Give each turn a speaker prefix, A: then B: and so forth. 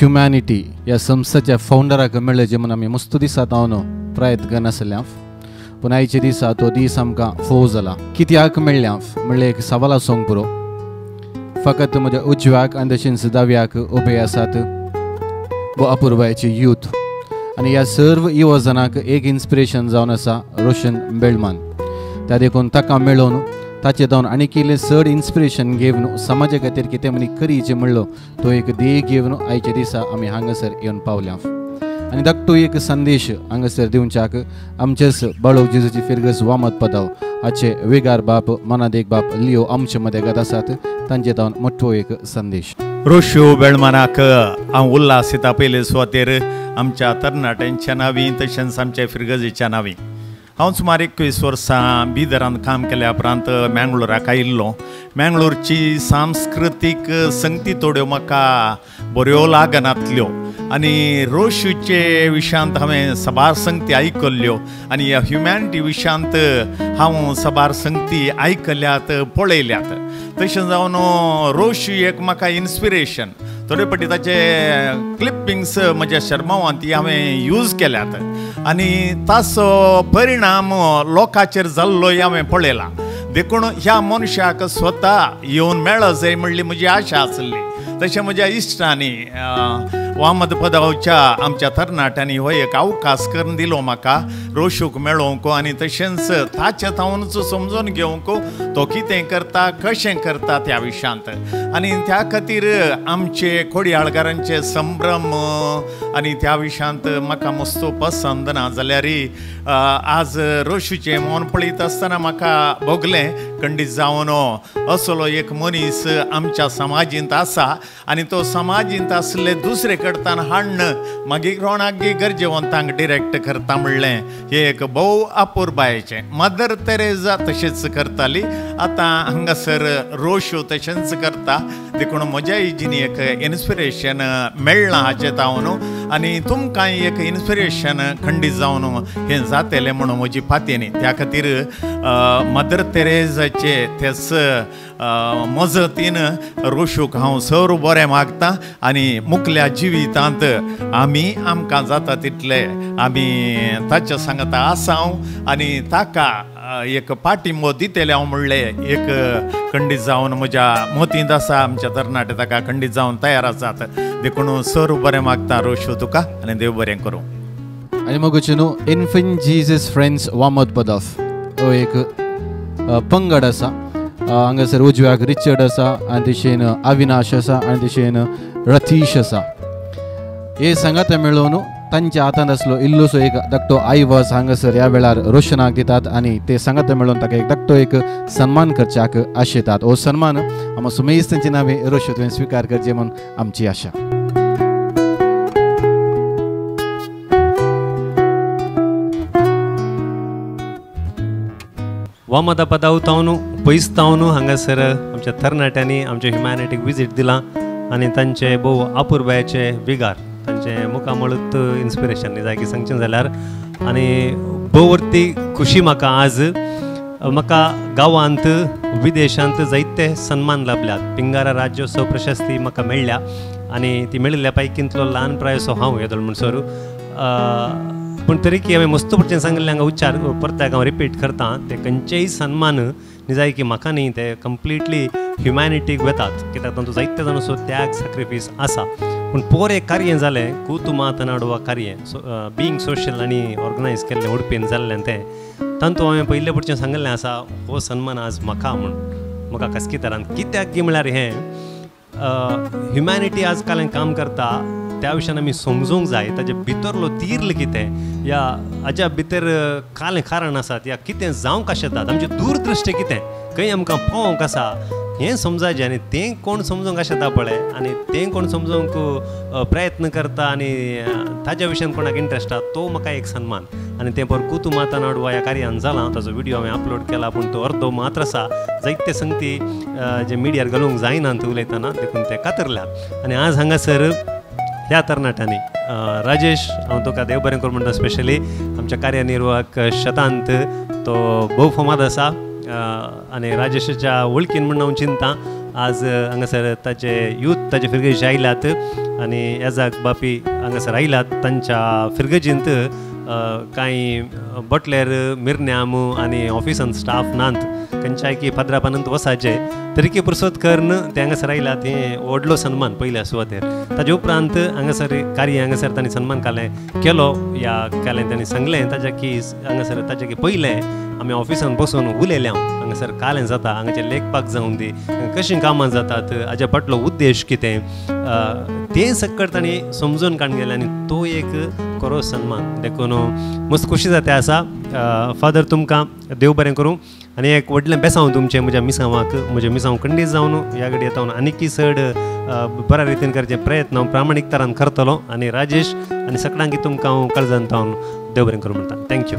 A: Humanity ह्या संस्थेच्या फावंडराक मेळ्ळे जे म्हणून आमी मस्त दिसात हांव प्रयत्न करनासल्या पूण आयचे दिसा तो दीस आमकां फोव जाला. कित्याक मेळ्ळ्या म्हणल्यार एक सवाल आसूंक पुरो. फकत म्हज्या उजव्याक आनी तशेंच दाव्याक उबे आसात वो अपूर्वायचे यूथ आनी ह्या सर्व युवा जनांक एक इन्स्पिरेशन जावन आसा रोशन बेळमान. त्या देखून ताका मेळोवन ताचे जावन आनी कितें चड इन्स्पिरेशन घेवन समाजा खातीर कितें मनी करीचें म्हणलो तो एक ध्येय घेवन आयच्या दिसा आमी हांगासर येवन पावल्या. आनी धाकटो एक संदेश हांगासर दिवच्याक आमचेच बाळोक जेजूची फिरगस वामत पदाव हाचे वेगार बाप मनादेक बाप लिओ आमचे मदें गत आसात. तांचे जावन मोठो एक संदेश.
B: रोशो बेळमानाक हांव उल्हास दिता पयले सुवातेर आमच्या तरणाट्यांच्या नांवी तशेंच आमच्या फिरगजेच्या नांवी. हांव सुमार 21 वर्सां बिदरांत काम केल्या उपरांत मँगलोराक आयिल्लो. मँगलोरची सांस्कृतीक संगती तोड्यो म्हाका बऱ्यो लागनातल्यो आनी रोशूचे विशयांत हांवें सबार संगती आयकल्ल्यो आनी ह्या ह्युमॅनिटी विशयांत हांव सबार संगती आयकल्यात पळयल्यात. तशें जावन रोशू एक म्हाका इन्स्पिरेशन. थोडे फावटी ताचे क्लिपिंग्स म्हज्या शर्मावांती हांवें यूज केल्यात आनी ताचो परिणाम लोकांचेर जाल्लोय हांवें पळयला. देखून ह्या मनशाक स्वता येवन मेळ्ळो जाय म्हणली म्हजी आशा आसली. तशें म्हज्या इश्टांनी वामद पदावच्या आमच्या तरणाट्यांनी हो एक अवकाश करून दिलो म्हाका रोशूक मेळोवंक आनी तशेंच ताचे तावनच समजून घेवंक तो कितें करता कशें करता त्या विशयांत. आनी त्या खातीर आमचे खोडयाळकारांचे संभ्रम आनी त्या विशयांत म्हाका मस्तो पसंद ना जाल्यारय आज रोशूचें मौन पळयत आसतना म्हाका भोगलें खंडीत जावन असलो एक मनीस आमच्या समाजींत आसा आनी तो समाजींत आसले दुसरे कडच्यान हाडन मागीर कोणाक गरजेवंतांक डिरेक्ट करता म्हणलें हे एक भोव अपूर्बायेचें. मदर तेरेजा तशेंच करताली. आतां हांगासर रोशो तशेंच करता. देखून म्हज्या इजीनी एक इन्स्पिरेशन मेळ्ळां हाचें तावन आनी तुमकांय एक इन्स्पिरेशन खंडीत जावन हें जातलें म्हणून म्हजी फातीनी. त्या खातीर मदर तेरेजाचे तेच मजतीन रोशूक हांव सर बरें मागतां आनी मुखल्या जिवितांत आमी आमकां जाता तितले आमी ताच्या सांगता आसांव आनी ताका एक पाठिंबो दितले हांव म्हणलें एक खंडीत जावन म्हज्या मतींत आसा. आमच्या तरणाटे ताका खंडीत जावन तयार आसात. देखून सर बरें मागता रोशू तुका आनी देव बरें करूं.
A: आनी मगोचे न्हू इन्फंट जीजस फ्रेंड्स वामद पदाफ हो एक पंगड आसा. हांगासर उजव्याक रिचर्ड आसा आनी तशेन अविनाश आसा आनी तशेन रतीश आसा. हे सांगात मेळोवन तांच्या हातांत आसलो इल्लोसो एक धाकटो आयवस हांगासर ह्या वेळार रोशनाक दितात आनी ते सांगात मेळोवन ताका एक धाकटो एक सन्मान करच्याक आशेतात. हो सन्मान आमी सुमेज तांचे नांवे रोशो तुवें स्विकार करचे म्हूण आमची आशा.
C: वामदा पदावतावन पयसतावन हांगासर आमच्या तरणाट्यांनी आमच्या ह्युमॅनिटीक विजीट दिलां आनी तांचे भोव अपूर्बायेचे विगार तांचे मुखामळूत इन्स्पिरेशन जाय की सांगचें जाल्यार. आनी भोव व्हरती खुशी म्हाका आज म्हाका गांवांत विदेशांत जायते सन्मान लाभल्यात. पिंगारा राज्योत्सव प्रशस्ती म्हाका मेळ्ळ्या आनी ती मेळिल्ल्या पैकींतलो ल्हान प्रायसो हांव येदोळ म्हणसर. पूण तरी की हांवें मस्त पडचें सांगलें हांगा उच्चार परताक हांव रिपीट करतां. ते खंयचेय सन्मान न्ही जाय की म्हाका न्ही ते कंप्लिटली ह्युमॅनिटीक वेतात कित्याक तातूंत जायते जाण असो त्याग सॅक्रिफायस आसा. पूण पोरें कार्य जालें कुतुमात नाडवा कार्य बिंग सोशल आनी ऑर्गनायज केल्लें उडपीन जाल्लें तें तातूंत हांवें पयले पडचें सांगलें आसा हो सन्मान आज म्हाका म्हूण म्हाका कसकी तरान. कित्याक की म्हळ्यार हें ह्युमॅनिटी आज काल काम करता त्या विशयान आमी समजूंक जाय ताजे भितरलो तीर्ल कितें या हाज्या भितर कालें कारण आसात या कितें जावंक आशेतात आमची दूरदृश्टी कितें खंय आमकां पावोवंक आसा हें समजायचें आनी तें कोण समजूंक आशेता पळय आनी तें कोण समजूंक प्रयत्न करता आनी ताज्या विशयान कोणाक इंट्रस्ट आसा तो म्हाका एक सन्मान. आनी तें पर कुतुमाता नाडवा ह्या कार्यान जालां. ताजो व्हिडियो हांवें अपलोड केला पूण तो अर्दो मात्र आसा. जायते संगती जे मिडियार घालूंक जायना उलयतना देखून ते कातरल्यात. आनी आज हांगासर ह्या तरणाट्यांनी राजेश हांव तुका देव बरें करूं म्हणटा. स्पेशली आमच्या कार्यनिर्वाहक शतांत तो भोव फामाद आसा आनी राजेशाच्या वळखीन म्हण हांव चिंता आज हांगासर ताचे यूथ ताचे फिरगेश आयल्यात आणि याजाक बापी हांगासर आयलात तांच्या फिरगजींत कांय बटलेर मिरण्याम आनी ऑफिसान स्टाफ नांत खंयच्याय की पदरापानंत वसाचे तरीके पुरसोत करन ते हांगासर आयला ते व्हडलो सन्मान पयल्या सुवातेर ताजे उपरांत हांगासर कार्य हांगासर तांणी सन्मान केलो या केलें तांणी सांगलें ताज्या की हांगासर ताजे की पयलें आमी ऑफिसान बसून उलयल्या हांगासर कालें जाता हांगाचे लेखपाक जावन दी कशीं कामां जातात हाज्या फाटलो उद्देश कितें तें सकट तांणी समजून काडून गेलें आनी तो एक खरो सन्मान देखून मस्त खोशी जाता आसा फादर तुमकां देव बरें करूं आनी एक व्हडलें बेसांव तुमचें म्हज्या मिसांव खंडीत जावन ह्या घडी येता आनीक चड बऱ्या रितीन करचे प्रयत्न हांव प्रामाणीकतान करतलो आनी राजेश आनी सगळ्यांक तुमकां हांव काळजांत हांव देव बरें करूं म्हणटा थँक्यू